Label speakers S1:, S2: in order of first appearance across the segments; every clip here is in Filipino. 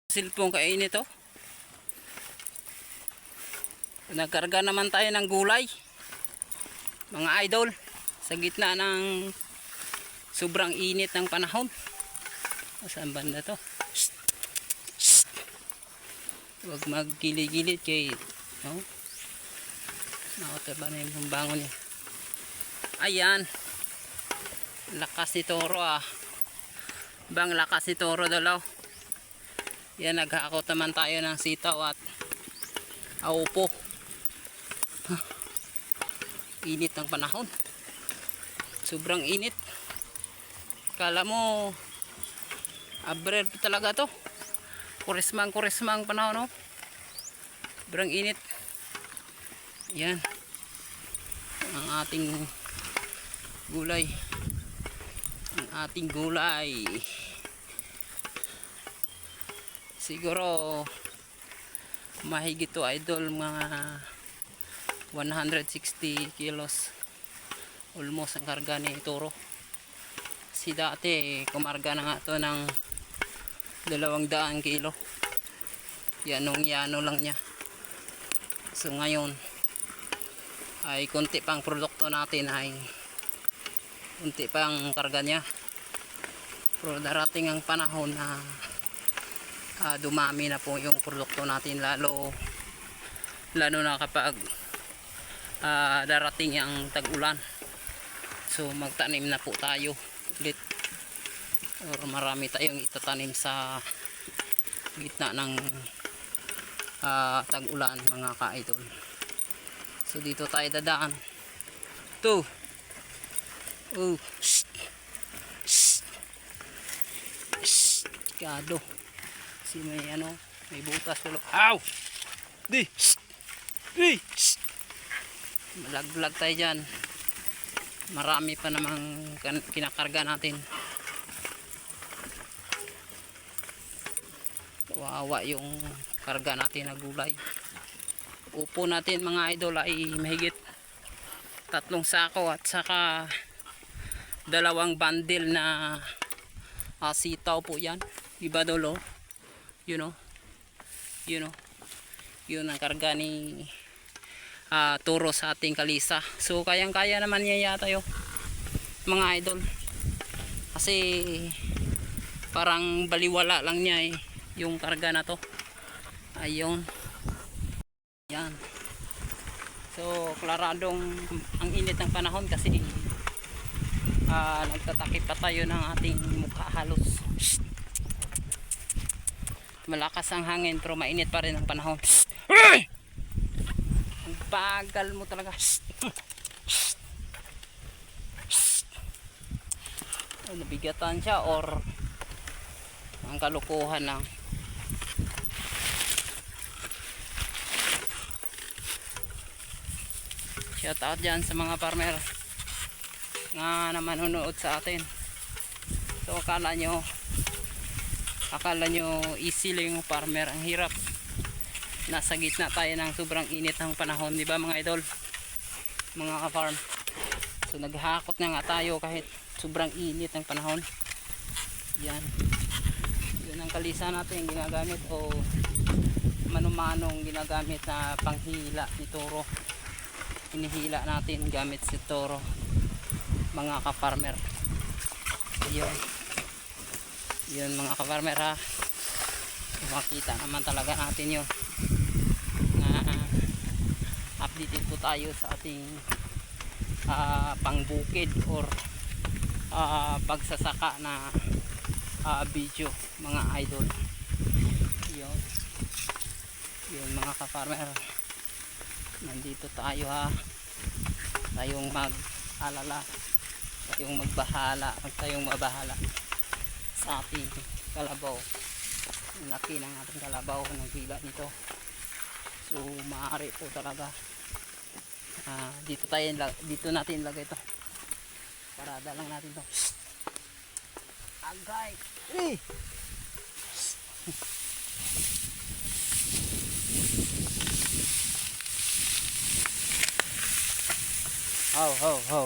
S1: Silpong kainit oh. Nagkarga naman tayo ng gulay, mga idol, sa gitna ng sobrang init ng panahon. Saan banda to? Huwag maggiligilid kay no? Nakataba na yung bangon niya. Ayan, lakas ni Toro ah. Bang lakas ni Toro dalaw. Yan, naghakot naman tayo ng sitaw at aupo. Init ng panahon, sobrang init. Kala mo Abril talaga to, kurismang panahon no? Sobrang init. Yan ang ating gulay, siguro mahigit to idol, mga 160 kilos almost ang karga ni Toro. Si dati kumarga na nga to ng 200 kilo. Yanong lang niya. So ngayon ay konti pang produkto natin, ay konti pang karga niya. Pero darating ang panahon na dumami na po yung produkto natin, lalo na kapag darating ang tag-ulan. So magtanim na po tayo ulit, or marami tayong itatanim sa gitna ng tag-ulan, mga ka-idol. So dito tayo dadaan to. Kado si may may butas ulo. Ow! Di malaglag tayo dyan. Marami pa namang kinakarga natin. Kawawa yung karga natin na gulay. Upo natin mga idol ay mahigit 3 sako at saka 2 bundle na sitaw po yan. Diba dolo? Yun ang karga ni Toro sa ating kalisa. So kayang kaya naman niya yata yung mga idol, kasi parang baliwala lang niya yung karga na to. Ayun, yan. So klaradong ang init ng panahon kasi nagtatakip pa tayo ng ating mukha halos. Malakas ang hangin pero mainit pa rin ang panahon. Ang bagal mo talaga. Nabigatan siya or ang kalukuhan lang. Shout out dyan sa mga farmer nga na manonood sa atin. So akala nyo easy lang yung farmer. Ang hirap. Nasa gitna tayo ng sobrang init ng panahon, di ba mga idol, mga ka-farm? So naghakot na nga tayo kahit sobrang init ng panahon. Yan, yun ang kalisa natin ginagamit, o manumanong ginagamit na panghila ni Toro. Hinihila natin gamit si Toro, mga ka-farmer. Yun mga ka-farmer ha, makita naman talaga natin yun. Updated po tayo sa ating pangbukid or pagsasaka na video, mga idol. Yun mga ka-farmer, nandito tayo ha. Tayong mag-alala, tayong mabahala sa ating kalabaw. Ang laki ng ating kalabaw, ng hila nito. So maaari po talaga dito natin ilagay ito. Parada lang natin ito. Agay! Ho.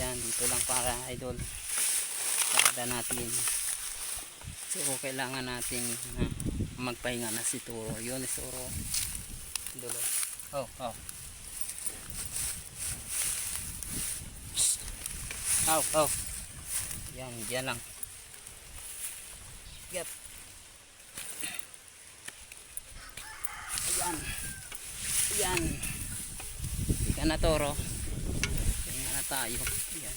S1: Yan, dito lang para idol. Parada natin. So kailangan natin magpahinga na si Turo. Yun si Turo. Dulo. Oh, oh. Oh, oh. Yan, yan lang. Yep. Ayan. Ayan. Ika na Toro. Pahinga na tayo. Ayan.